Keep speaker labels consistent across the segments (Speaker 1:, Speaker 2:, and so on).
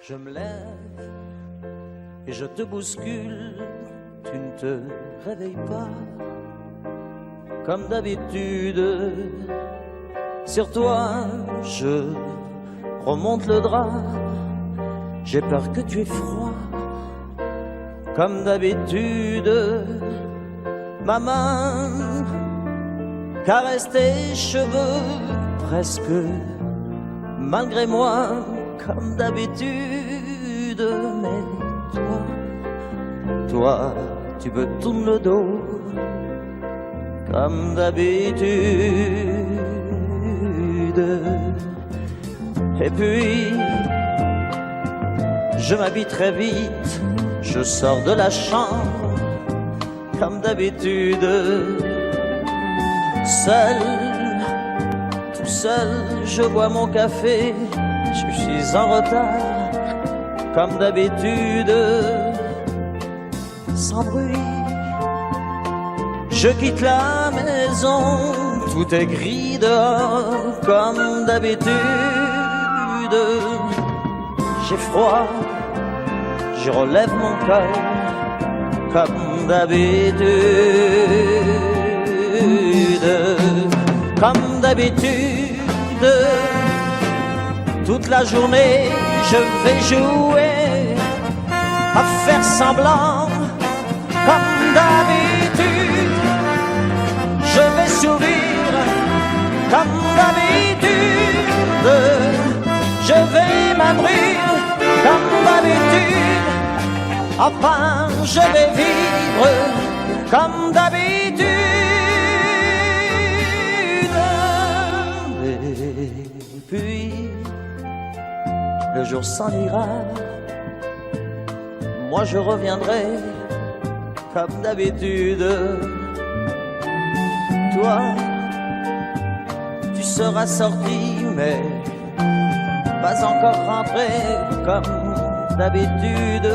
Speaker 1: Je me lève et je te bouscule, tu ne te réveilles pas. Comme d'habitude, sur toi, je remonte le drap. J'ai peur que tu aies froid. Comme d'habitude, ma main caresse tes cheveux presque malgré moi. Comme d'habitude, mais toi, tu me tournes le dos. Comme d'habitude. Et puis, je m'habille très vite Je sors de la chambre comme d'habitude, seul, tout seul, je bois mon café. Je suis en retard comme d'habitude, sans bruit. Je quitte la maison, tout est gris dehors comme d'habitude. J'ai froid, je relève mon cœur comme d'habitude. Comme d'habitude, toute la journée je vais jouer à faire semblant. Comme d'habitude, je vais sourire. Comme d'habitude, je vais m'abrir. Comme d'habitude, enfin je vais vivre. Comme d'habitude. Et puis le jour s'en ira, moi je reviendrai comme d'habitude. Toi, tu seras sorti, mais pas encore rentré comme d'habitude.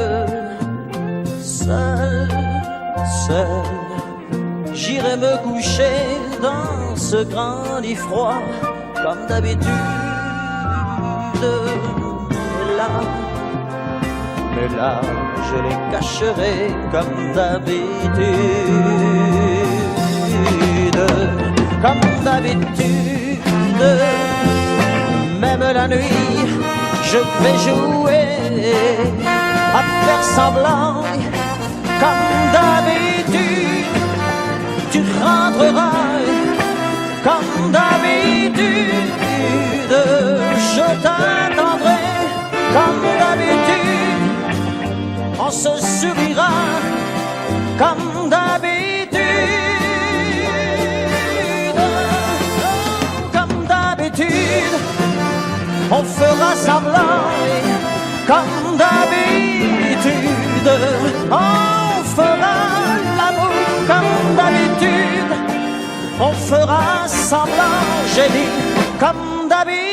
Speaker 1: Seul, seul, j'irai me coucher dans ce grand lit froid comme d'habitude. Mais là, je les cacherai comme d'habitude. Comme d'habitude, même la nuit, je vais jouer à faire semblant. Comme d'habitude, tu rentreras. Comme d'habitude, je t'attendrai. Comme d'habitude, on se sourira. Comme d'habitude, comme d'habitude, on fera semblant. Comme d'habitude, on fera l'amour. Comme d'habitude, on fera semblant. J'ai dit comme d'habitude.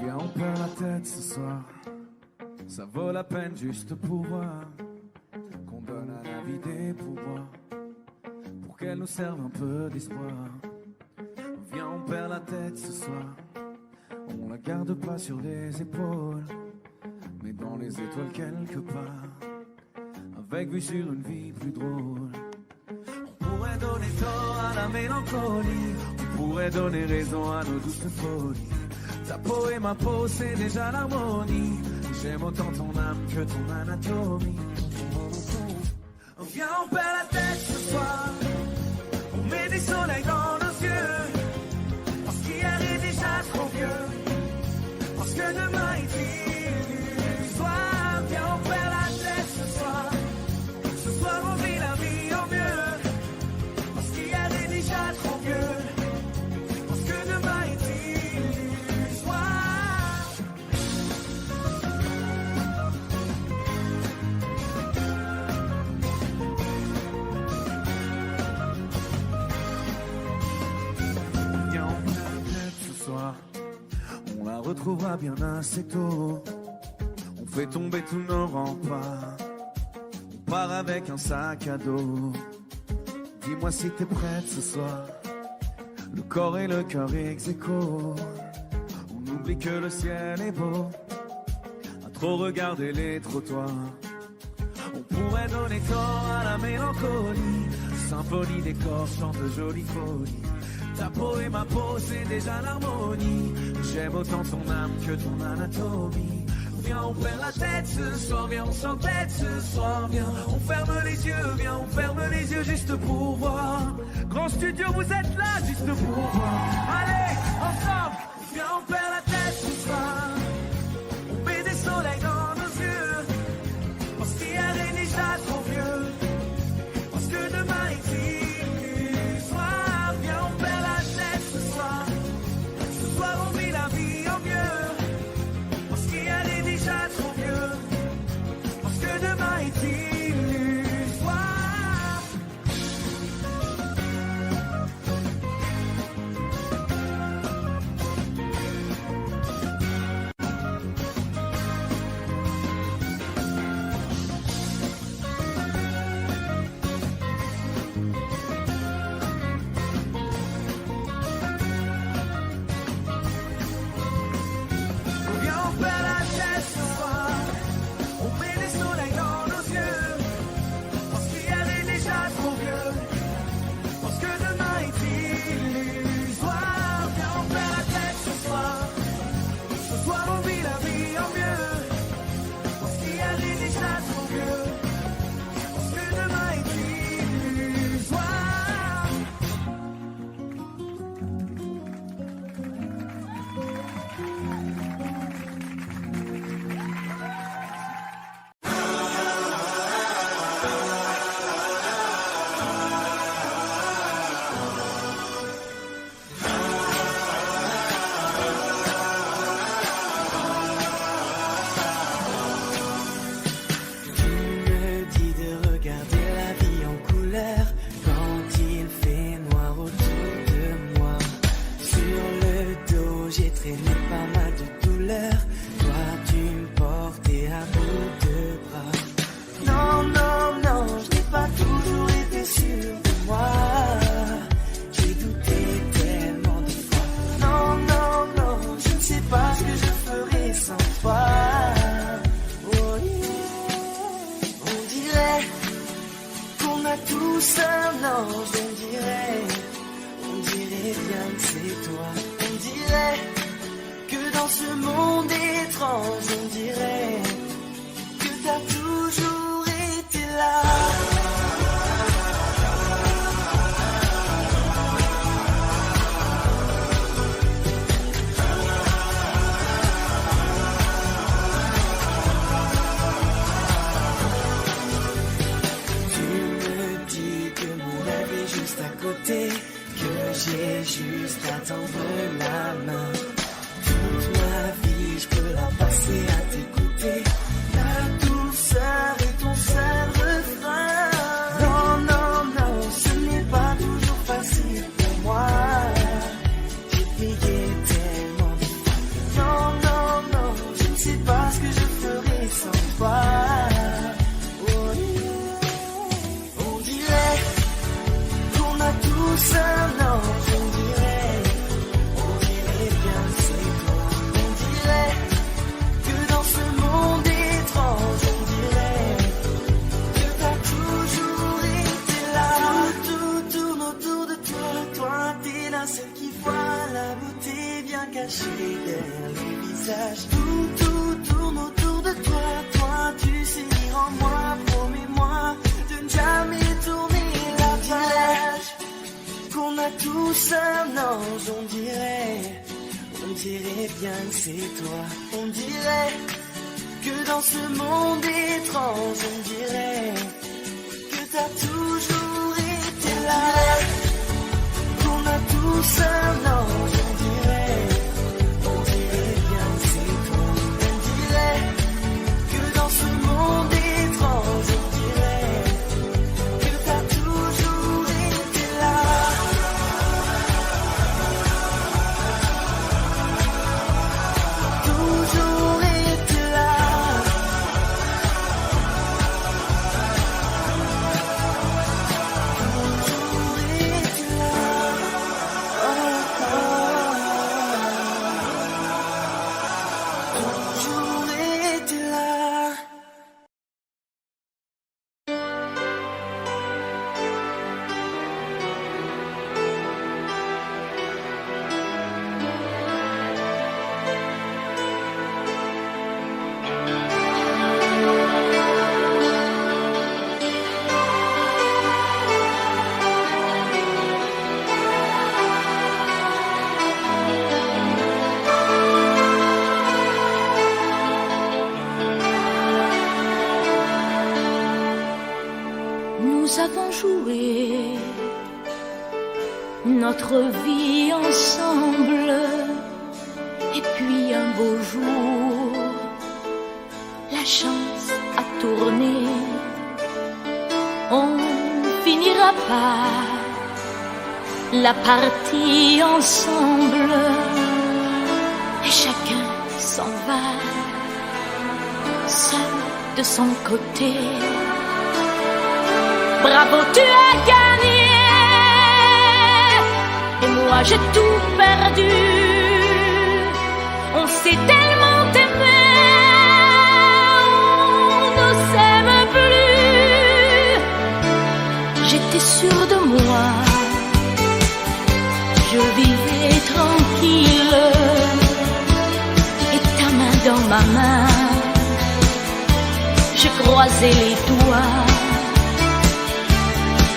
Speaker 2: Viens, on perd la tête ce soir. Ça vaut la peine juste pour voir qu'on donne à la vie des pouvoirs pour qu'elle nous serve un peu d'espoir. Viens, on perd la tête ce soir. On la garde pas sur les épaules, mais dans les étoiles quelque part, avec vue sur une vie plus drôle. On pourrait donner tort à la mélancolie, on pourrait donner raison à nos douces folies. Ta peau et ma peau, c'est déjà l'harmonie. J'aime autant ton âme que ton anatomie. Viens, on perd la tête ce soir. On met des soleils dans nos yeux. Parce qu'hier est déjà trop vieux. Parce que demain est du soir. Viens, on perd la tête ce soir. Ce soir, on vit la vie au mieux. Parce qu'hier est déjà trop vieux. Parce que demain est du soir. Viens, on perd la tête ce soir. On la retrouvera bien assez tôt. On fait tomber tous nos remparts. On part avec un sac à dos. Dis-moi si t'es prête ce soir. Le corps et le cœur ex aequo. On oublie que le ciel est beau. À trop regarder les trottoirs. On pourrait donner tort à la mélancolie. Symphonie des corps chante de jolies folies. Ta peau et ma peau, c'est déjà l'harmonie. J'aime autant ton âme que ton anatomie. Viens, on perd la tête ce soir. Viens, on s'entête ce soir. Viens, on ferme les yeux. Viens, on ferme les yeux juste pour voir. Grand studio, vous êtes là juste pour voir. Allez, ensemble. Viens, on perd la tête ce soir. On met des soleil dans nos yeux. Parce qu'hier est déjà trop vieux. Parce que demain est illusoire. Viens, on perd la tête ce soir. Ce soir, on vit la vie en mieux. Parce qu'hier est déjà trop vieux. Parce que demain est illusoire.
Speaker 3: Nous avons joué notre vie ensemble, et puis un beau jour, la chance a tourné. On finira par la partie ensemble, et chacun s'en va, seul de son côté. Bravo, tu as gagné, et moi j'ai tout perdu. On s'est tellement aimé, on ne s'aime plus. J'étais sûre de moi, je vivais tranquille, et ta main dans ma main, je croisais les doigts.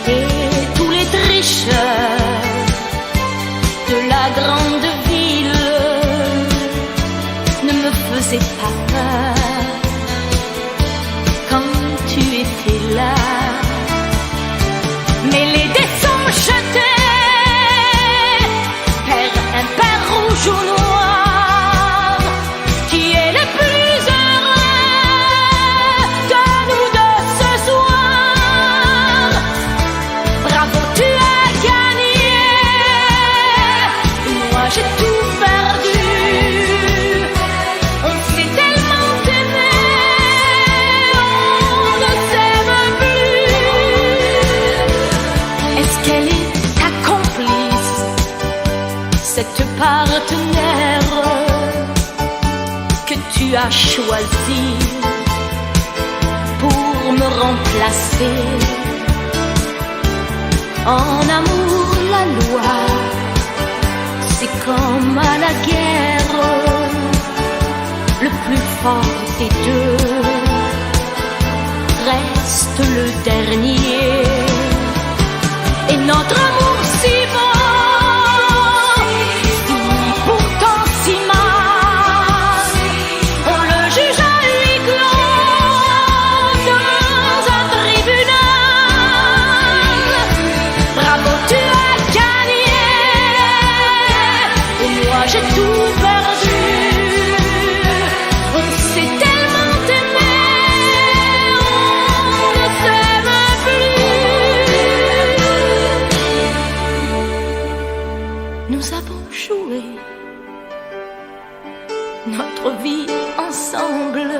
Speaker 3: Et tous les tricheurs de la grande ville ne me faisaient pas peur quand tu étais là. Mais les dés sont jetés, père impair, rouge ou noir, qui est le plus heureux de nous deux ce soir. Bravo, tu as gagné, moi j'ai tout perdu. On s'est tellement aimé, on ne s'aime plus. Est-ce qu'elle est ta complice, cette partenaire que tu as choisi pour me remplacer? En amour, la loi, c'est comme à la guerre, le plus fort des deux reste le dernier. Et notre amour si beau finit pourtant si mal. On le juge à huis clos dans un tribunal. Bravo, tu as gagné, et moi j'ai tout perdu. On s'est tellement aimé, on ne s'aime plus. Nous avons joué notre vie ensemble,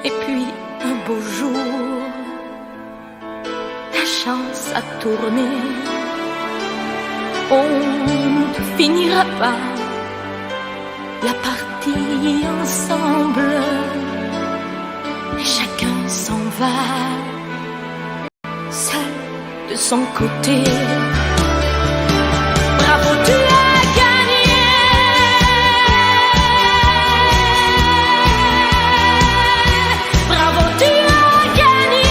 Speaker 3: et puis un beau jour, la chance a tourné. On ne finira pas la partie ensemble, et chacun s'en va, seul de son côté. Bravo, tu as gagné, bravo, tu as gagné.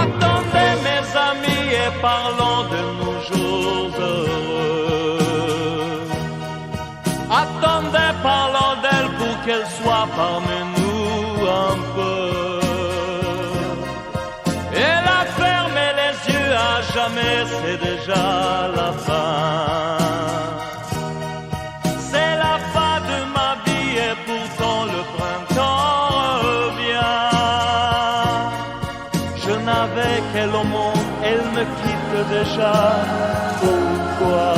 Speaker 4: Attendez mes amis et parlons de nos jours heureux. Attendez, parlons d'elle pour qu'elle soit parmi nous un peu. Elle a fermé les yeux à jamais, c'est déjà la fin. C'est la fin de ma vie et pourtant le printemps revient. Je n'avais qu'elle au monde, elle me quitte déjà. Pourquoi?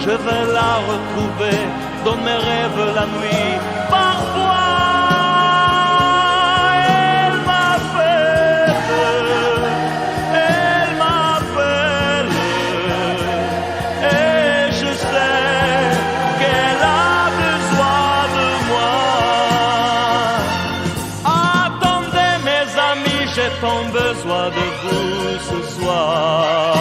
Speaker 4: Je vais la retrouver dans mes rêves la nuit. Parfois, elle m'appelle, tant besoin de vous ce soir.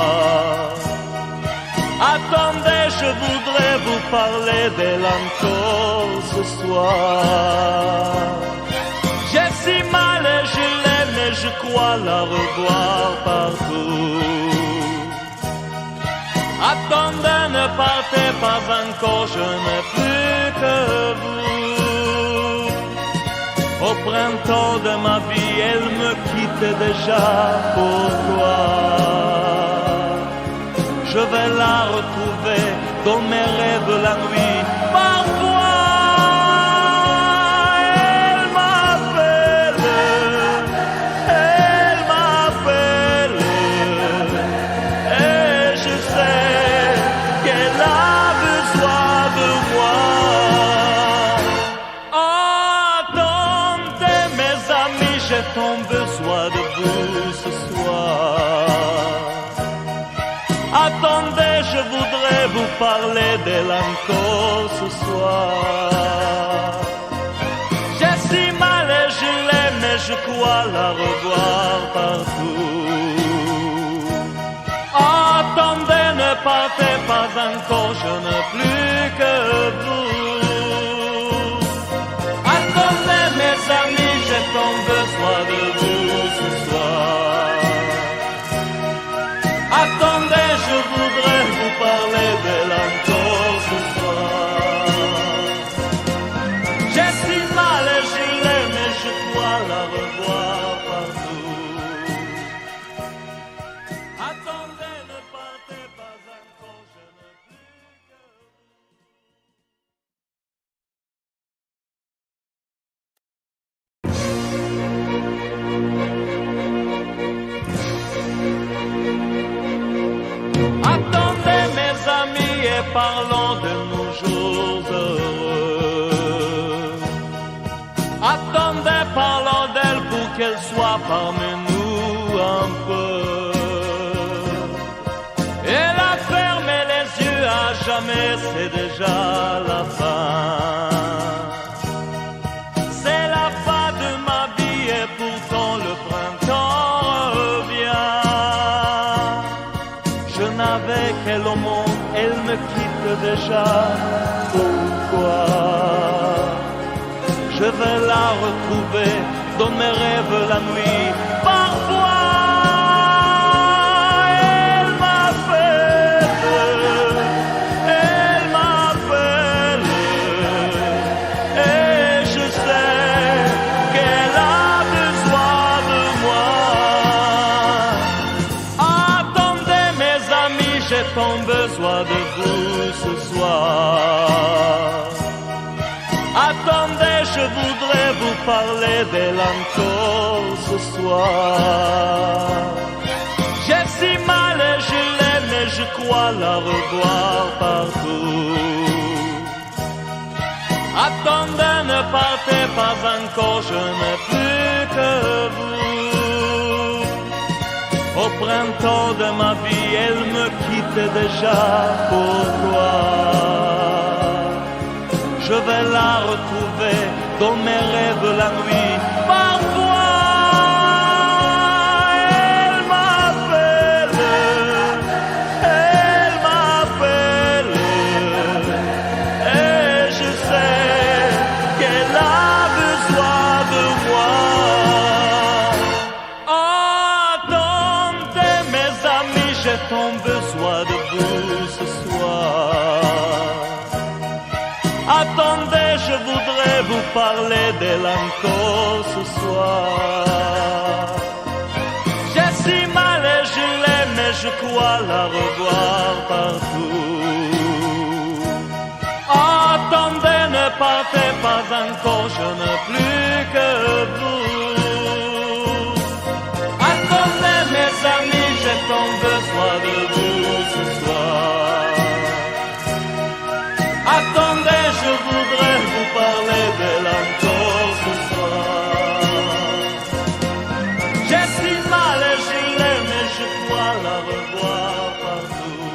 Speaker 4: Attendez, je voudrais vous parler d'elle encore ce soir. J'ai si mal et je l'aime et je crois la revoir partout. Attendez, ne partez pas encore, je n'ai plus que vous. Au printemps de ma vie, elle me quitte déjà. Pourquoi? Je vais la retrouver dans mes rêves la nuit. Parfois, elle m'appelle, et je sais qu'elle a besoin de moi. Attendez mes amis, j'ai tant besoin de vous ce soir. Attendez, je voudrais vous parler d'elle encore ce soir. J'ai si mal et je l'aime et je crois la revoir partout. Attendez, ne partez pas encore, je n'ai plus que vous. Attendez mes amis, j'ai tant besoin de vous ce soir. Attendez, je voudrais vous parler d'elle encore ce soir. J'ai si mal et je l'aime et je crois la revoir partout. Attendez, ne partez pas encore, je n'ai plus que vous. Attendez mes amis et parlons de nos jours heureux. Attendez, parlons d'elle pour qu'elle soit parmi nous un peu. Elle a fermé les yeux à jamais, c'est déjà la fin. C'est la fin de ma vie et pourtant le printemps revient. Je n'avais qu'elle au monde, elle me quitte déjà. Pourquoi? Je vais la retrouver dans mes rêves la nuit. Parfois, elle m'appelle, et je sais qu'elle a besoin de moi. Attendez mes amis, j'ai tant besoin de vous ce soir. Attendez, je voudrais vous parler d'elle encore ce soir. J'ai si mal et je l'aime et je crois la revoir partout. Attendez, ne partez pas encore, je n'ai plus que vous. Au printemps de ma vie, elle me quitte déjà. Pourquoi? Je vais la retrouver dans mes rêves la nuit. Parfois, elle m'appelle, et je sais qu'elle a besoin de moi. Attendez mes amis, j'ai tant besoin de vous ce soir. Attendez, je voudrais vous parler d'elle encore ce soir. J'ai si mal et je l'aime et je crois la revoir partout. Attendez, ne partez pas encore, je n'ai plus que vous. Attendez mes amis, j'ai tant besoin de vous ce soir. Attendez, je voudrais vous parler d'elle encore ce soir. J'ai si mal et je l'aime et je crois la revoir partout.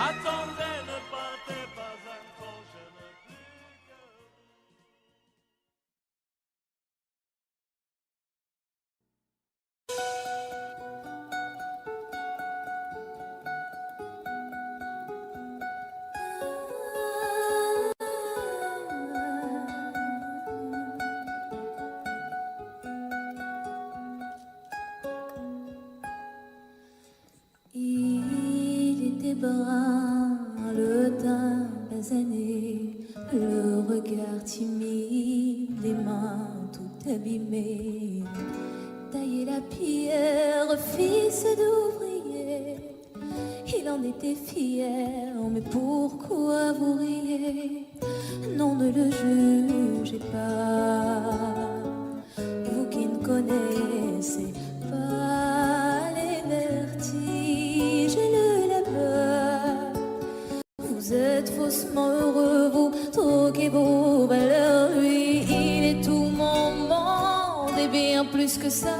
Speaker 4: Attendez, ne partez pas encore, je ne plus que...
Speaker 3: bras, le teint basané, le regard timide, les mains tout abîmées. Tailler la pierre, fils d'ouvrier, il en était fier, mais pourquoi vous riez? Non, ne le jugez pas, vous qui ne connaissez pas les vertiges et le labeur. Vous êtes faussement heureux, vous troquez vos valeurs. Lui, il est tout mon monde et bien plus que ça.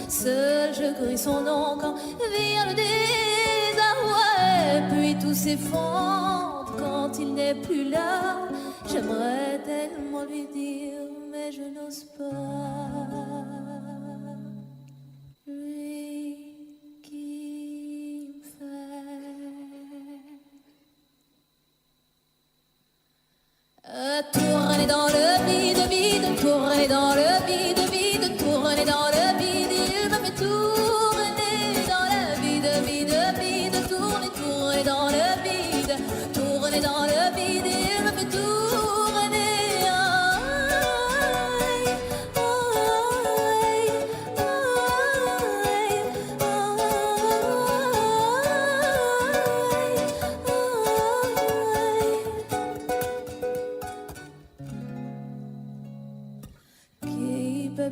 Speaker 3: Seul je crie son nom quand vient le désarroi. Et puis tout s'effondre quand il n'est plus là. J'aimerais tellement lui dire, mais je n'ose pas. Lui qui me fait tourner dans le vide, vide, tourner dans le vide, vide, tourner dans le vide. Il me fait tourner dans le vide, vide, vide, tourner, tourner dans le vide, tourner dans le vide. Il me fait tourner.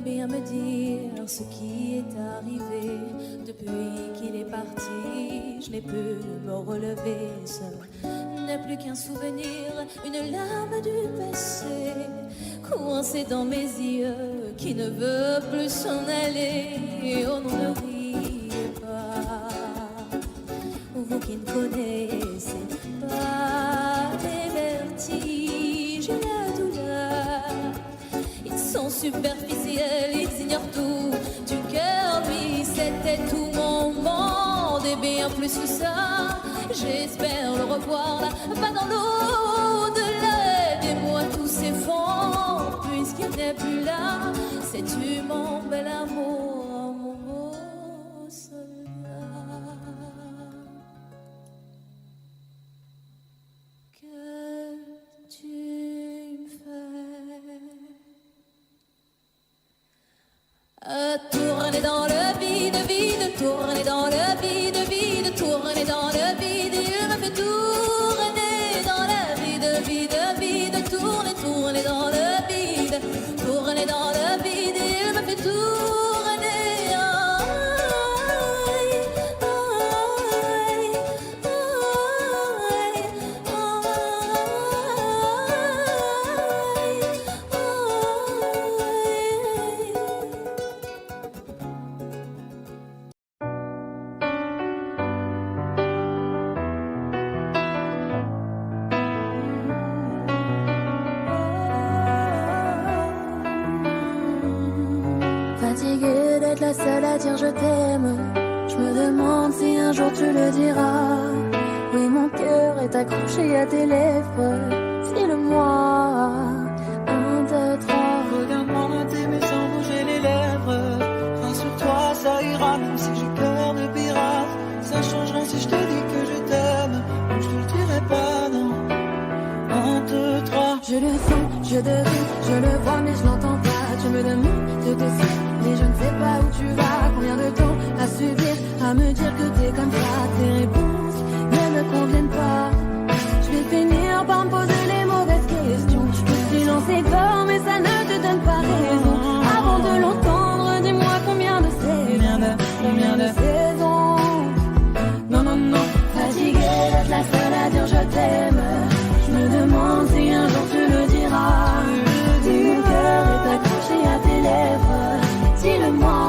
Speaker 3: Bien me dire ce qui est arrivé depuis qu'il est parti. Je n'ai pu me relever seul, n'est plus qu'un souvenir, une larme du passé coincée dans mes yeux qui ne veut plus s'en aller. Oh non, ne riez pas, vous qui ne connaissez pas les vertiges et la douleur. Ils sont superficiels, ils ignorent tout du cœur. Lui, c'était tout mon monde et bien plus que ça. J'espère le revoir là-bas dans l'au-delà. Aidez-moi, tout s'effondre puisqu'il n'est plus là. Sais-tu mon bel amour, mon beau soldat, que tu me fais tourner dans le vide, vide, tourner dans le vide, vide, tourner dans le vide. Il me fait tourner dans le vide, vide, vide, tourner, tourner dans le vide, tourner dans le vide. Il me fait tourner.
Speaker 5: Fatiguée d'être la seule à dire je t'aime, je me demande si un jour tu le diras. Oui, mon cœur est accroché à tes lèvres, dis-le-moi. 1, 2, 3.
Speaker 6: Regarde-moi t'aimer sans bouger les lèvres. Rassure-toi, ça ira même si j'ai cœur de pirate. Ça changera si je te dis que je t'aime, ou je te le dirai pas, non. 1, 2, 3.
Speaker 5: Je le sens, je devine, je le vois mais je l'entends pas. Tu me demandes de te suivre, mais je ne sais pas où tu vas. Combien de temps à subir, à me dire que t'es comme ça. Tes réponses ne me conviennent pas. Je vais finir par me poser les mauvaises questions. Je peux silencer fort mais ça ne te donne pas raison. Avant de l'entendre, dis-moi combien de saisons. Non, non, non. Fatiguée d'être la seule à dire je t'aime, je me demande si un jour tu le diras. Si mon cœur est accroché à tes lèvres, dis-le-moi.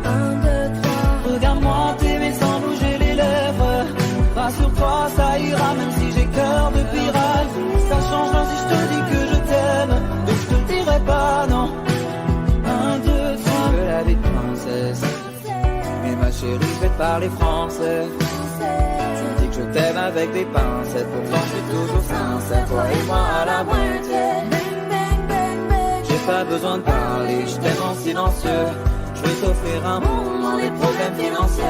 Speaker 5: 1, 2, 3.
Speaker 6: Regarde-moi t'aimer sans bouger les lèvres. Rassure-toi, ça ira même si j'ai cœur de pirate. Ça changera si je te dis que je t'aime, donc je te le dirai pas, non. 1, 2, 3.
Speaker 1: Je veux la vie de princesse, mais ma chérie, je vais te parler français. Tu dis que je t'aime avec des pincettes, pourtant je suis toujours sincère. Toi et moi à la moitié. J'ai pas besoin de parler, je t'aime en silencieux. Je Je vais t'offrir un monde dans les problèmes financiers.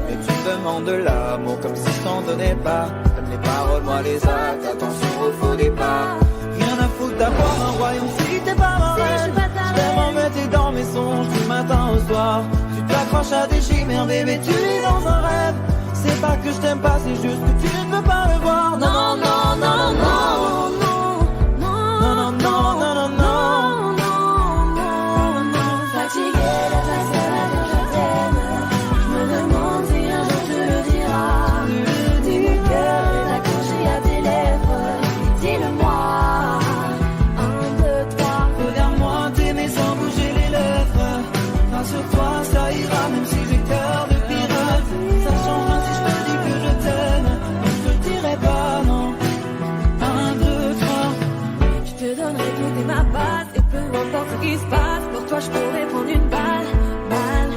Speaker 1: Et tu me demandes de l'amour comme si je t'en donnais pas. T'aimes les paroles, moi les actes, attention au faux départ. Rien à foutre d'avoir un royaume si t'es pas ma reine. Je vais m'embêter dans mes songes du matin au soir. Tu t'accroches à des chimères, bébé, tu vis dans un rêve. C'est pas que je t'aime pas, c'est juste que tu ne peux pas le voir. Non, non, non, non, non, non. Non, non, non, non, non, non, non, non.
Speaker 3: Fatigué d'être la seule à dire je t'aime. Je me demande si un jour tu le diras. Si mon cœur est accroché à tes lèvres, dis-le-moi. 1, 2, 3.
Speaker 6: Regarde-moi t'aimer sans bouger les lèvres. Rassure-toi, ça ira même si j'ai cœur de pirate. Ça changera si je te dis que je t'aime. Mais je te le dirai pas, non. 1, 2, 3.
Speaker 3: Je te donnerai tout et ma base. Et peu importe ce qui se passe, pour toi je pourrais prendre une balle. Balle.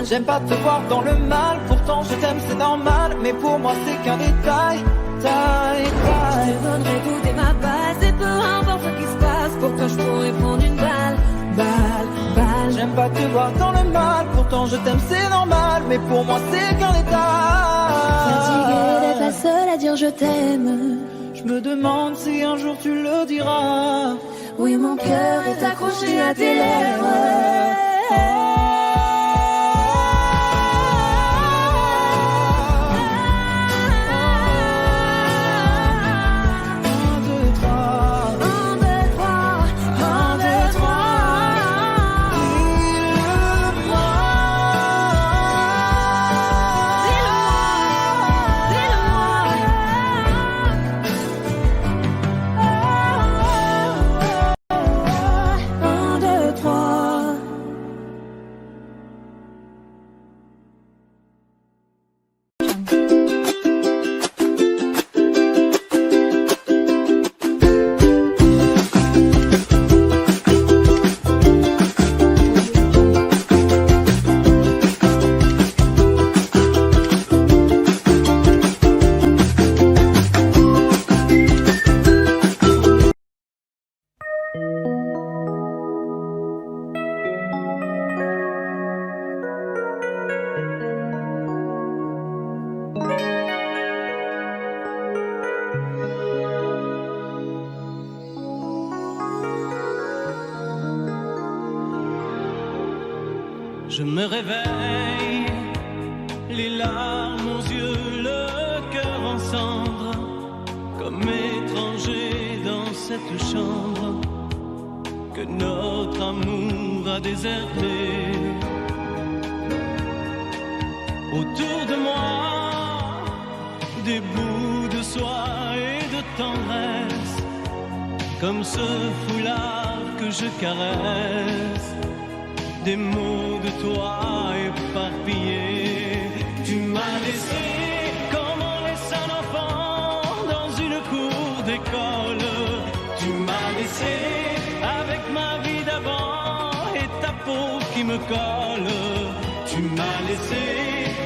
Speaker 6: J'aime pas te voir dans le mal, pourtant je t'aime, c'est normal. Mais pour moi c'est qu'un détail, taille,
Speaker 3: Je
Speaker 6: taille.
Speaker 3: te donnerai tout et ma base. Et peu importe ce qui se passe, pour toi je pourrais prendre une balle. Balle.
Speaker 6: J'aime pas te voir dans le mal, pourtant je t'aime, c'est normal. Mais pour moi c'est qu'un détail.
Speaker 3: Fatigué d'être la seule à dire je t'aime.
Speaker 6: Je me demande si un jour tu le diras.
Speaker 3: Oui, mon cœur est accroché à tes lèvres.
Speaker 4: Je me réveille, les larmes aux yeux, le cœur en cendres, comme étranger dans cette chambre que notre amour a déserté. Autour de moi, des bouts de soie et de tendresse, comme ce foulard que je caresse. Des mots de toi éparpillés. Tu m'as laissé comme on laisse un enfant dans une cour d'école. Tu m'as laissé avec ma vie d'avant et ta peau qui me colle. Tu m'as laissé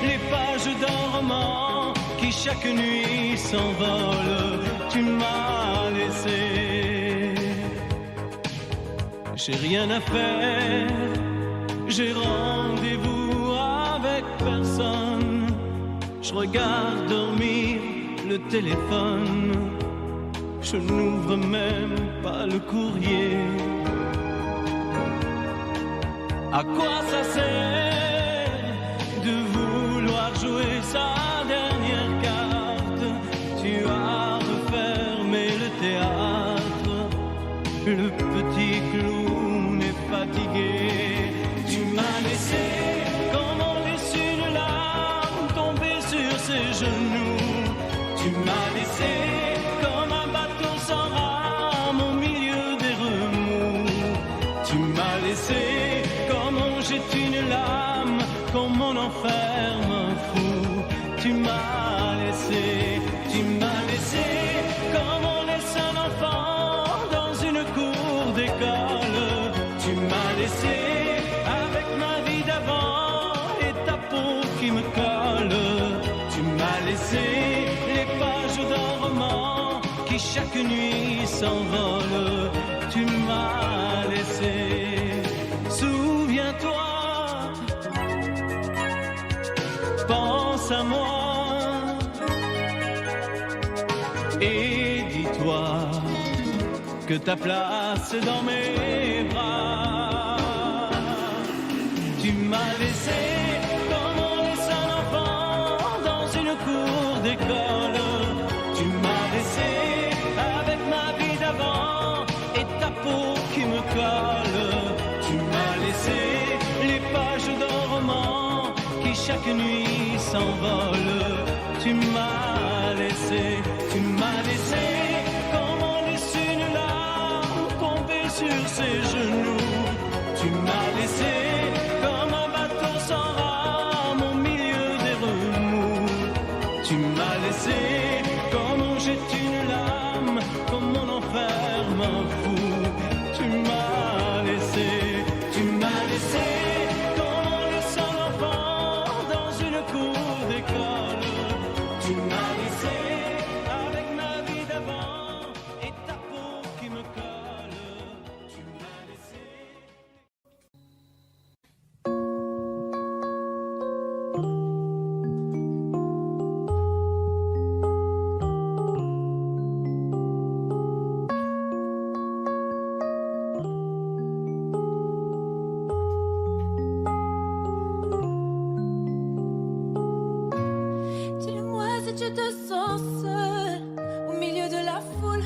Speaker 4: les pages d'un roman qui chaque nuit s'envolent. Tu m'as laissé. J'ai rien à faire. J'ai rendez-vous avec personne. Je regarde dormir le téléphone. Je n'ouvre même pas le courrier. À quoi ça sert de vouloir jouer sa dernière carte? Tu as refermé le théâtre. Le petit clown est fatigué. Tu m'as laissé comme on laisse une larme tomber sur ses genoux. Tu m'as laissé comme un bateau sans rame au milieu des remous. Tu m'as laissé comme on jette une lame, comme on enferme un fou. Tu m'as laissé comme on laisse un enfant dans une cour d'école. Tu m'as laissé avec ma vie d'avant et ta peau qui me colle. Tu m'as laissé les pages d'un roman qui chaque nuit s'envolent. Tu m'as laissé. Souviens-toi pense à moi et dis-toi que ta place dans mes bras. Tu m'as laissé comme on laisse un enfant dans une cour d'école. Tu m'as laissé avec ma vie d'avant et ta peau qui me colle. Tu m'as laissé les pages d'un roman qui chaque nuit s'envolent. Tu m'as laissé comme on laisse une larme tomber sur ses genoux. Tu m'as laissé comme un bateau sans rame au milieu des remous. Tu m'as laissé comme on jette une lame, comme on enferme un fou. Tu m'as laissé comme on laisse un enfant dans une cour d'école. Tu m'as laissé avec ma vie d'avant et ta peau qui me colle. Tu m'as laissé.
Speaker 3: Dis-le-moi si tu te sens seul au milieu de la foule,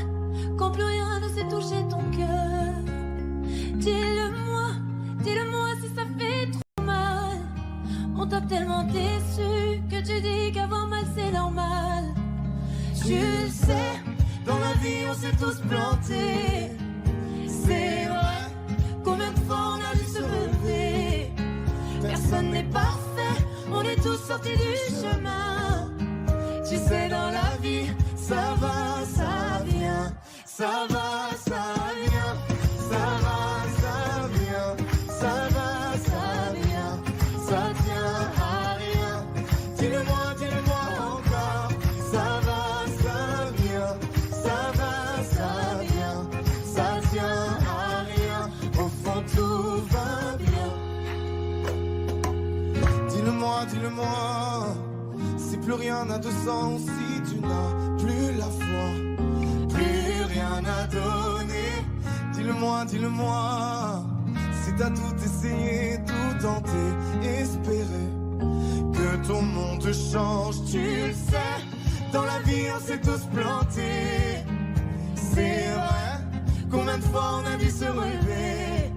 Speaker 3: quand plus rien ne sait toucher ton cœur. Dis-le-moi si ça fait trop mal. On t'a tellement déçu que tu dis qu'avoir mal c'est normal. Tu le sais, dans la vie on s'est tous plantés. C'est vrai, combien de fois on a dû se relever. Personne n'est parfait, on est tous sortis du chemin. Tu sais, dans la vie, ça va, ça vient. Ça va, ça vient. Ça va, ça vient. Ça va, ça vient. Ça tient à rien. Dis-le-moi encore. Ça va, ça vient. Ça va, ça vient. Ça tient à rien. Au fond, tout va bien.
Speaker 2: Dis-le-moi, si plus rien n'a de sens, si tu n'as plus la foi, plus rien à donner. Dis-le-moi, si t'as tout essayé, tout tenté, espéré que ton monde change. Tu le sais, dans la vie on s'est tous plantés. C'est vrai, combien de fois on a dû se relever.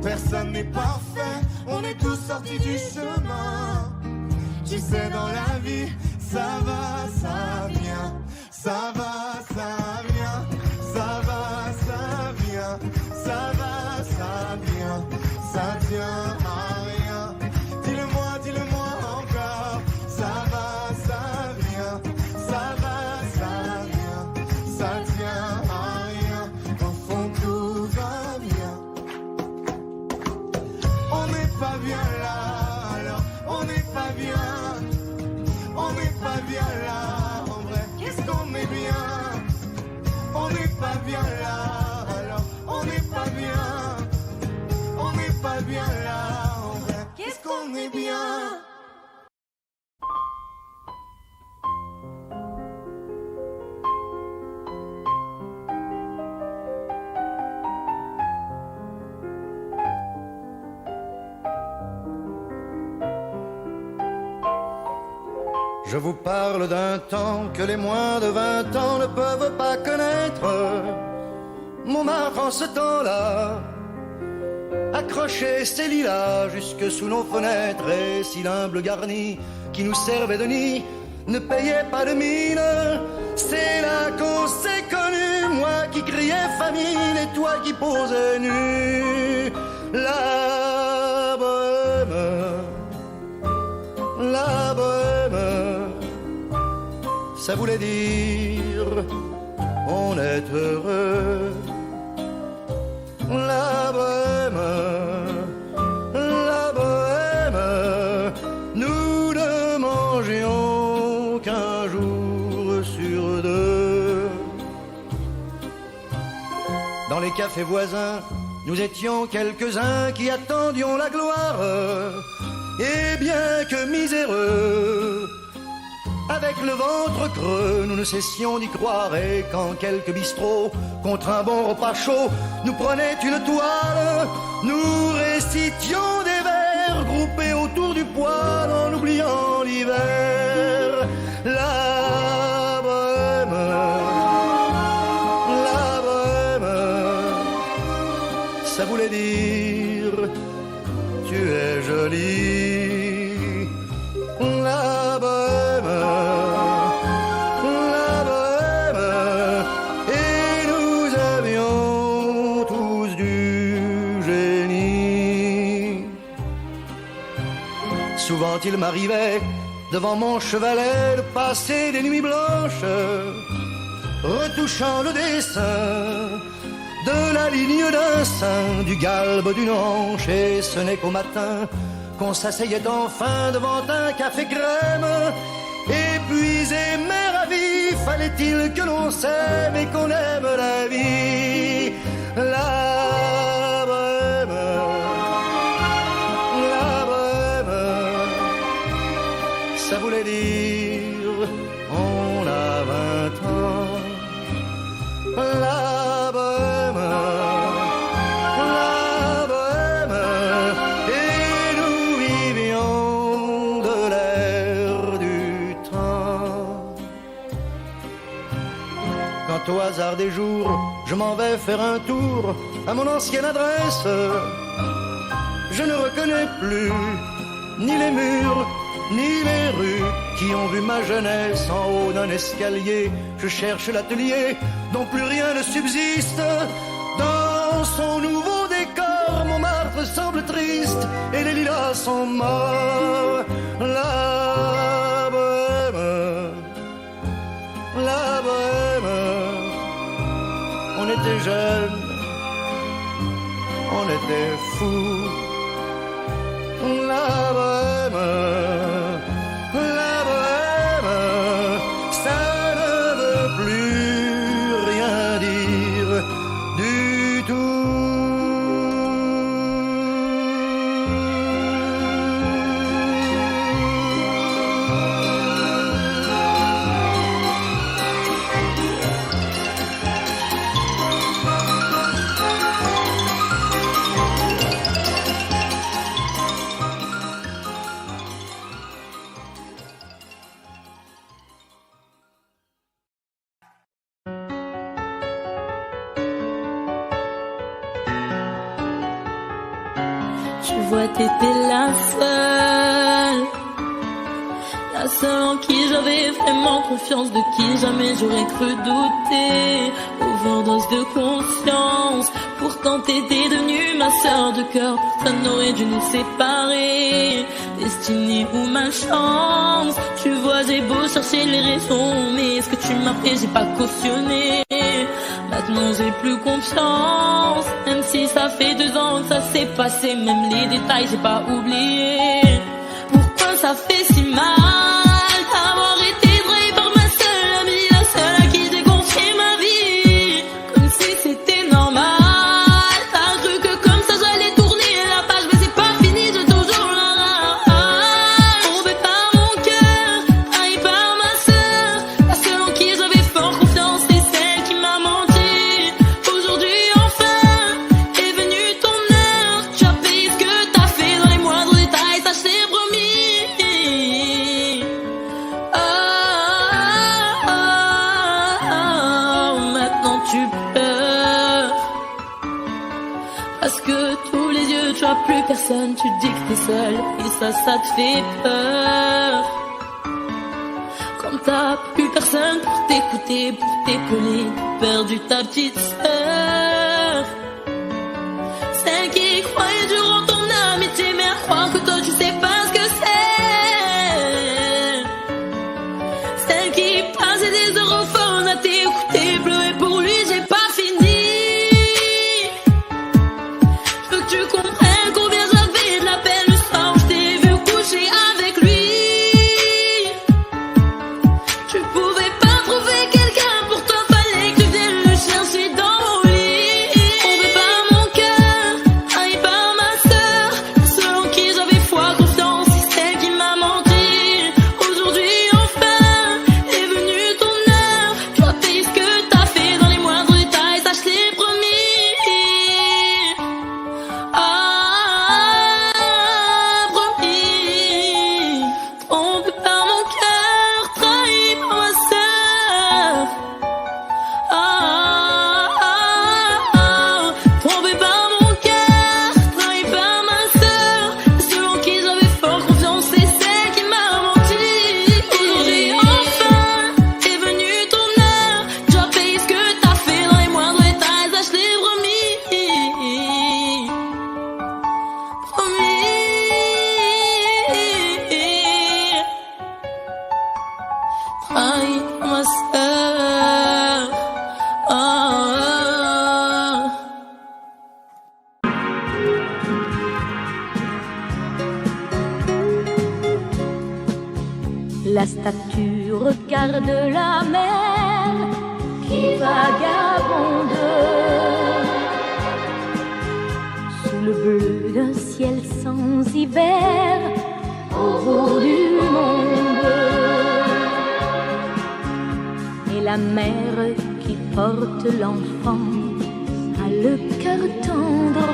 Speaker 2: Personne n'est parfait, on est tous sortis du chemin. Tu sais, dans la vie, ça va, ça vient. Ça va, ça vient. Ça va, ça vient. Ça va, ça vient. Ça tient à rien. Dis-le-moi encore. Ça va, ça vient. Ça va, ça vient. Ça tient à rien. Au fond, tout va bien. On n'est pas bien là, alors on n'est pas bien. On n'est pas bien là, en vrai, qu'est-ce qu'on est bien. On n'est pas bien là, alors on n'est pas bien. On n'est pas bien là, en vrai, qu'est-ce qu'on est bien.
Speaker 7: Je vous parle d'un temps que les moins de 20 ans ne peuvent pas connaître. Montmartre en ce temps-là accrochait ses lilas jusque sous nos fenêtres, et si l'humble garni qui nous servait de nid ne payait pas de mine, c'est là qu'on s'est connus, moi qui criais famine et toi qui posais nu. La bohème, la bohème, ça voulait dire on est heureux. La bohème, nous ne mangions qu'un jour sur deux. Dans les cafés voisins, nous étions quelques-uns qui attendions la gloire. Et bien que miséreux, Avec le ventre creux, nous ne cessions d'y croire. Et quand quelques bistrots, contre un bon repas chaud, nous prenaient une toile, nous récitions des vers groupés autour du poêle en oubliant l'hiver. La Bohème, ça voulait dire tu es jolie. La Bohème, et nous avions tous du génie. Souvent il m'arrivait devant mon chevalet de passer des nuits blanches, retouchant le dessin de la ligne d'un sein, du galbe d'une hanche. Et ce n'est qu'au matin qu'on s'asseyait enfin devant un café crème. Épuisé mais ravi, fallait-il que l'on s'aime et qu'on aime la vie. La Bohème, ça voulait dire on a 20 ans. La Bohème, et nous vivions de l'air du temps. Quand au hasard des jours, je m'en vais faire un tour à mon ancienne adresse, je ne reconnais plus ni les murs, ni les rues qui ont vu ma jeunesse en haut d'un escalier. Je cherche l'atelier dont plus rien ne subsiste. Dans son nouveau décor, Montmartre semble triste et les lilas sont morts. La Bohème, on était jeunes, on était fous. La Bohème, ça ne veut plus rien dire du tout.
Speaker 3: Tu vois, t'étais la seule en qui j'avais vraiment confiance, de qui jamais j'aurais cru douter. Overdose de confiance, pourtant t'étais devenue ma sœur de cœur. Personne n'aurait dû nous séparer, destinée ou malchance. Tu vois, j'ai beau chercher les raisons, mais ce que tu m'as fait, j'ai pas cautionné. Maintenant j'ai plus confiance, même si ça fait 2 ans que ça s'est passé. Même les détails j'ai pas oublié. Pourquoi ça fait si mal d'avoir été trahi par ma seule amie, la seule à qui j'ai confié ma vie, comme si c'était normal. T'as cru que comme ça j'allais tourner la page, mais c'est pas fini, j'ai toujours la rage. Tombé par mon cœur, trahi par ma sœur, la seule en qui j'avais fort confiance, c'est celle qui m'a menti. Aujourd'hui enfin est venue ton heure, tu as payé ce que t'as fait dans les moindres détails, ça je t'ai promis. Maintenant tu pleures parce que tous les yeux tu as plus personne, tu dis que t'es seule et ça te fait peur. Quand t'as plus personne pour t'écouter, pour t'épauler, t'as perdu ta petite sœur, celle qui croyait dur en ton amitié, mais à croire que toi tu sais pas ce que c'est. Celle qui passait des heures au phone à t'écouter pleurer pour lui, j'ai pas fini. Je veux que tu comprennes combien j'avais de la peine le soir où je t'ai vu coucher avec lui. Tu pouvais pas trouver quelqu'un, pour toi fallait que tu viennes le chercher dans mon lit. La statue regarde la mer qui vagabonde sous le bleu d'un ciel sans hiver au bout du monde. Et la mère qui porte l'enfant a le cœur tendre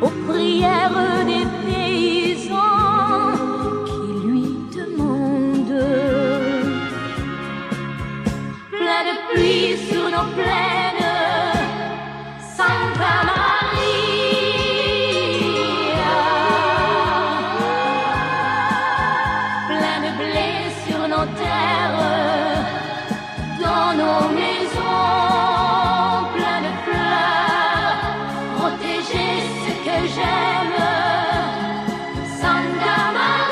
Speaker 3: aux prières des paysans qui lui demandent. Plein de pluie sur nos plaines, Santa Maria. Plein de blé sur nos terres, dans nos maisons, plein de fleurs, protéger ce que j'aime, Santa Maria.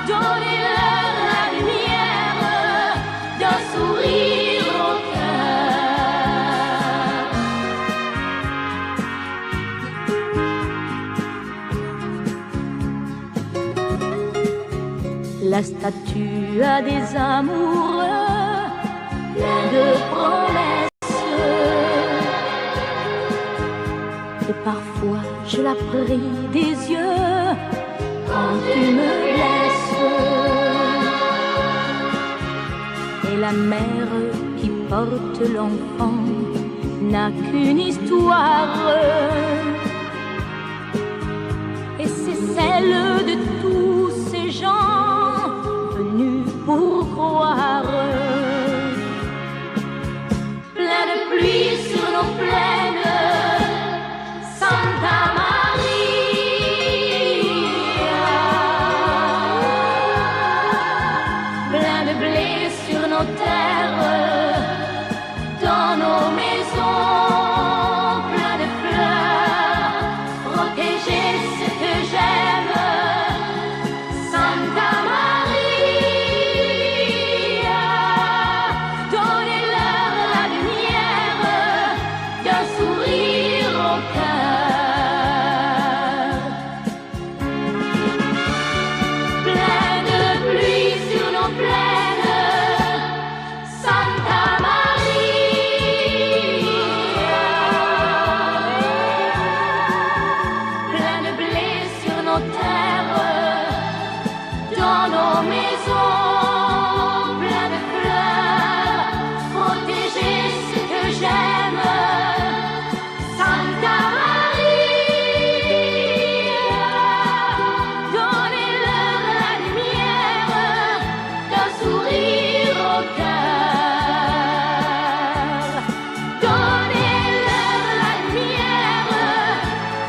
Speaker 3: Donnez-leur la lumière d'un sourire au cœur. La statue a des amoureux, plein de promesses. Et parfois je la prie des yeux quand tu me laisses. Et la mère qui porte l'enfant n'a qu'une histoire, et c'est celle de tous ces gens venus pour croire. Plein de pluie sur nos plaines, Santa Maria. Plein de blé sur nos terres, dans nos maisons, plein de fleurs, protéger ce que j'aime, Santa Maria. Donnez-leur la lumière d'un sourire au cœur. Plein de pluie sur nos plaines, Santa Maria. Plein de blé sur nos terres, dans nos maisons, plein de fleurs, protéger ce que j'aime, Santa Maria. Donnez-leur la lumière d'un sourire au cœur. Donnez-leur la lumière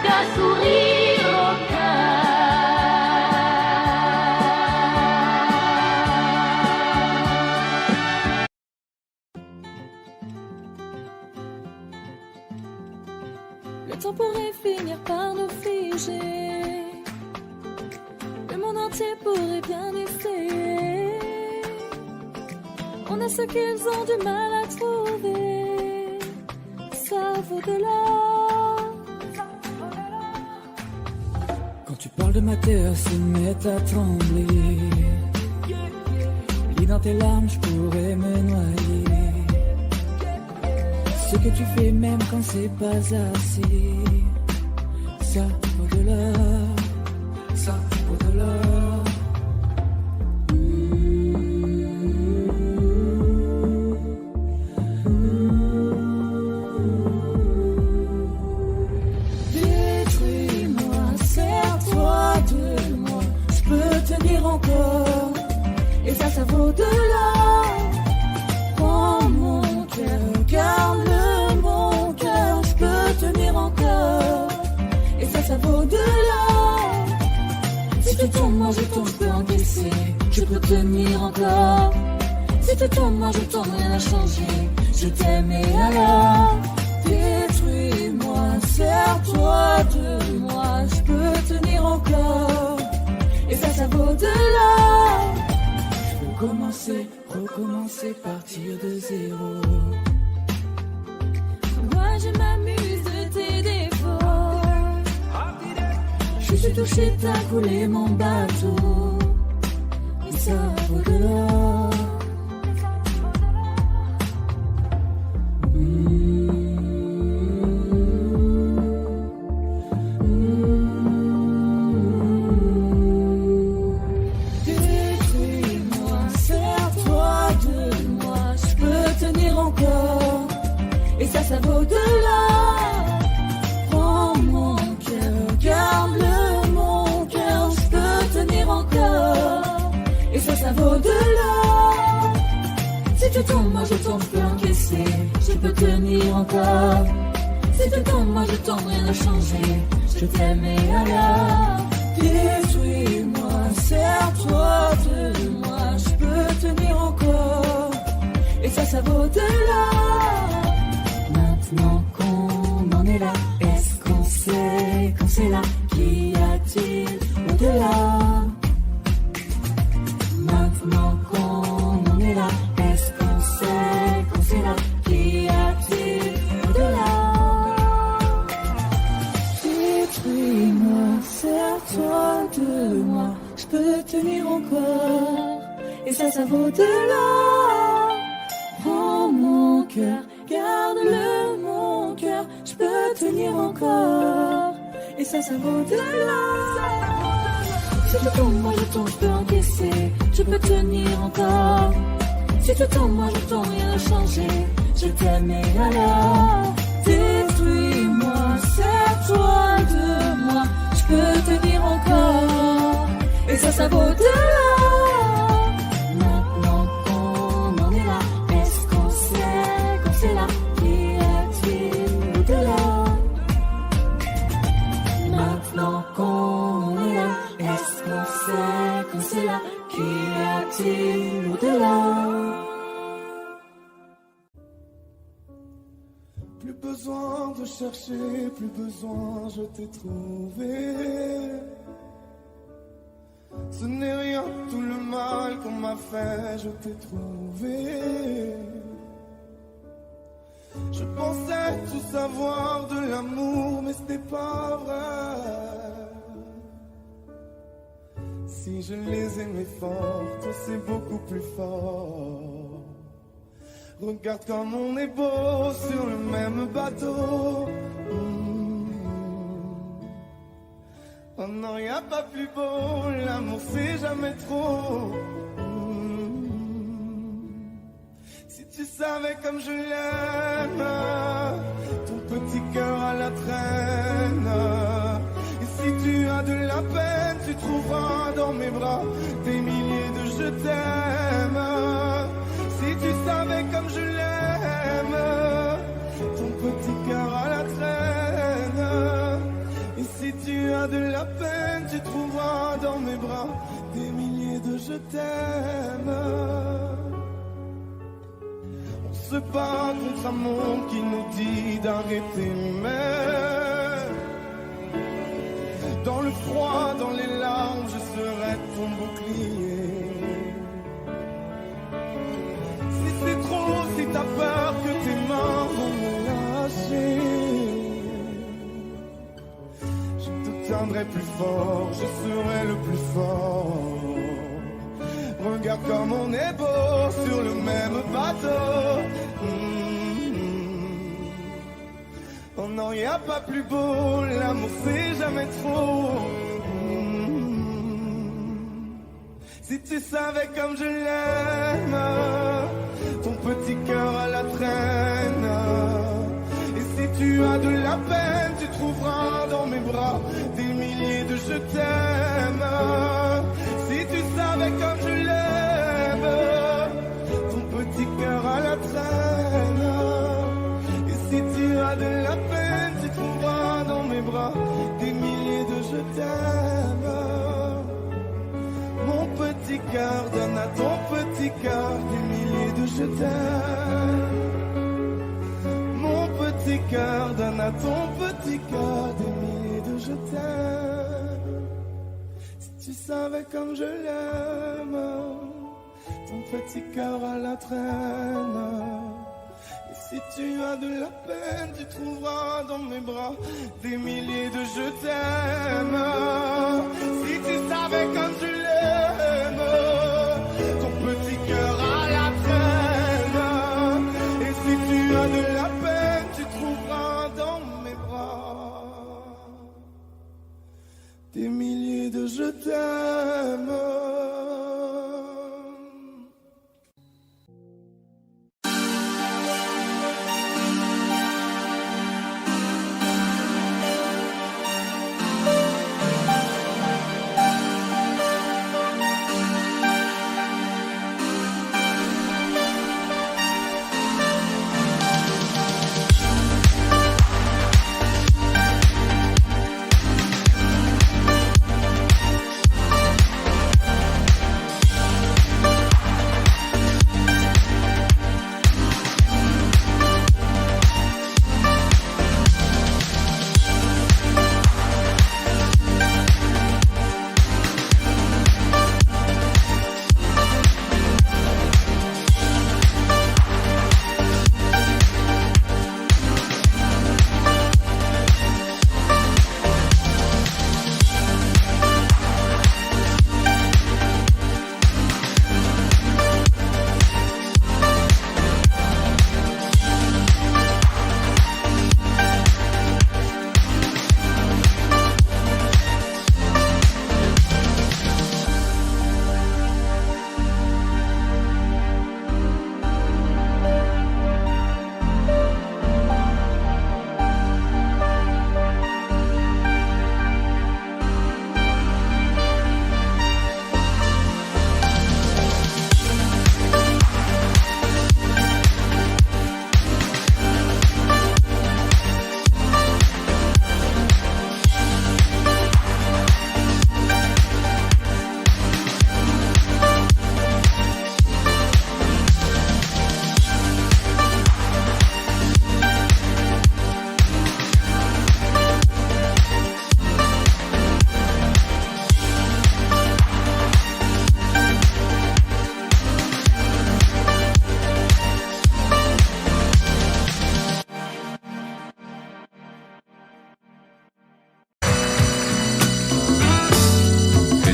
Speaker 3: d'un sourire au
Speaker 5: Le temps pourrait finir par nous figer, le monde entier pourrait bien essayer. On a ce qu'ils ont du mal à trouver, ça vaut de l'or.
Speaker 6: Quand tu parles de ma terre, se met à trembler. Lis dans tes larmes, je pourrais me noyer. Ce que tu fais même quand c'est pas assez, ça vaut de l'or, ça vaut de l'or. Détruis-moi, serre-toi de moi, je peux tenir encore, et ça vaut de l'or. Prends mon cœur, garde-le mon cœur, je peux tenir encore, et ça vaut de l'or. Si tu tombes, moi je tombe, je peux encaisser, je peux tenir encore. Si tu tombes, moi je tombe, rien n'a changé, je t'aime et alors. Détruis-moi, serre-toi de moi, je peux tenir encore, et ça vaut de l'or. Je peux commencer, recommencer, partir de zéro.
Speaker 5: Moi je m'amuse de tes défauts,
Speaker 3: je suis touché, t'as coulé mon bateau. Et ça vaut de l'or. Détruis-moi, serre-toi de moi, je peux tenir encore. Et ça vaut de l'or. Prends mon cœur, garde-le mon cœur, je peux tenir encore. Et ça vaut de l'or. Si tu tombes, moi je tombe, je peux encaisser, je peux tenir encore. Si tu tombes, moi je tombe, rien n'a changé, je t'aime et alors. Détruis-moi, serre-toi de moi, je peux tenir encore. Et ça vaut de l'or. Maintenant qu'on en est là, est-ce qu'on sait quand c'est là? Qu'y a-t-il au-delà? Maintenant qu'on en est là, est-ce qu'on sait quand c'est là? Qu'y a-t-il au-delà? Détruis-moi, serre-toi de moi, je peux tenir encore. Et ça vaut de l'or. Prends mon cœur, garde-le mon cœur, je peux tenir encore. Et ça vaut de l'or. Si tu tombes, moi je tombe, je peux encaisser, je peux tenir encore. Si tu tombes, moi je tombe, rien n'a changé, je t'aime et alors. Détruis-moi, serre-toi de moi, je peux tenir encore. Et ça vaut de l'or. Maintenant qu'on en est là, est-ce qu'on sait quand c'est là? Qu'y a-t-il au-delà? Maintenant qu'on est là, est-ce qu'on sait quand c'est là? Qu'y a-t-il au-delà?
Speaker 2: Plus besoin de chercher, plus besoin, je t'ai trouvé. Ce n'est rien, tout le mal qu'on m'a fait, je t'ai trouvé. Je pensais tout savoir de l'amour, mais ce n'est pas vrai. Si je les aimais fort, toi c'est beaucoup plus fort. Regarde comme on est beau sur le même bateau. Oh non, y a pas plus beau, l'amour c'est jamais trop. Si tu savais comme je l'aime, ton petit cœur à la traîne. Et si tu as de la peine, tu trouveras dans mes bras des milliers de je t'aime. Si tu savais comme je l'aime, ton petit cœur à la traîne. Et si tu as de la peine, tu trouveras dans mes bras des milliers de je t'aime. On se bat contre un monde qui nous dit d'arrêter, mais dans le froid, dans les larmes, je serai ton bouclier. Si c'est trop, si t'as peur que tes mains vont me lâcher, je te tiendrai plus fort, je serai le plus fort. Regarde comme on est beau sur le même bateau. Oh non, y a pas plus beau, l'amour c'est jamais trop. Si tu savais comme je l'aime, ton petit cœur à la traîne. Et si tu as de la peine, tu trouveras dans mes bras des milliers de je t'aime. Si tu savais comme je l'aime, ton petit cœur à la traîne. Et si tu as de la peine, tu trouveras dans mes bras des milliers de je t'aime. Mon petit cœur donne à ton petit cœur des milliers de je t'aime. Mon petit cœur donne à ton petit cœur des milliers de je t'aime. Si tu savais comme je l'aime, ton petit cœur à la traîne. Et si tu as de la peine, tu trouveras dans mes bras, des milliers de je t'aime. Si tu savais comme je l'aime, ton petit cœur à la traîne. Et si tu as de la peine, tu trouveras dans mes bras des milliers de je t'aime.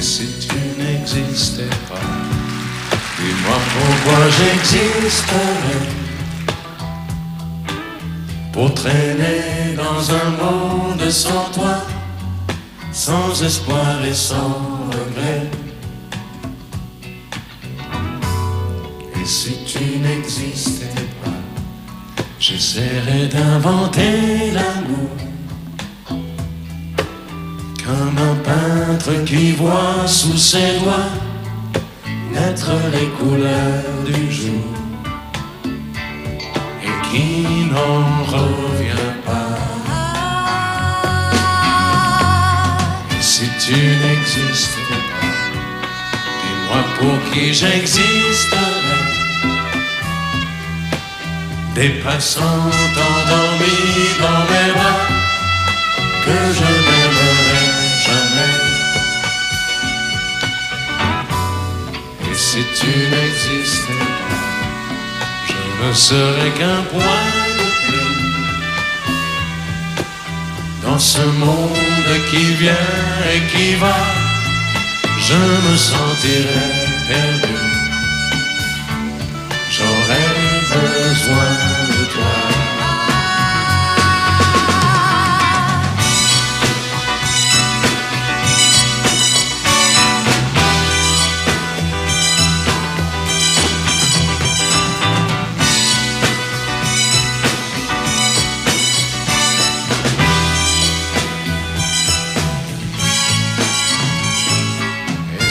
Speaker 8: Si tu n'existais pas, dis-moi pourquoi j'existerais. Pour traîner dans un monde sans toi, sans espoir et sans regret. Et si tu n'existais pas, j'essaierais d'inventer l'amour. Comme un peintre qui voit sous ses doigts naître les couleurs du jour et qui n'en revient pas. Et si tu n'existais pas, dis-moi pour qui j'existerais. Des passants endormis dans mes bras que je n'aimerais jamais. Et si tu n'existais pas, je ne serais qu'un point de plus dans ce monde qui vient et qui va. Je me sentirais perdu. J'aurais besoin de toi.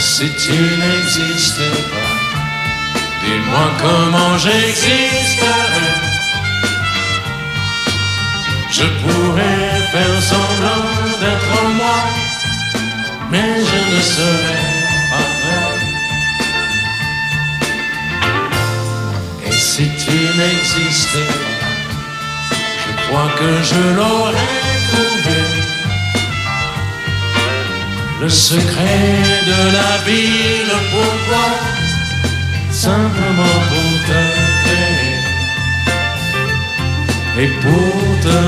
Speaker 8: Si tu n'existais pas, dis-moi comment j'existerais. Je pourrais faire semblant d'être moi, mais je ne serais pas vrai. Et si tu n'existais pas, je crois que je l'aurais trouvé. Le secret de la vie, le pourquoi, simplement pour te créer et pour te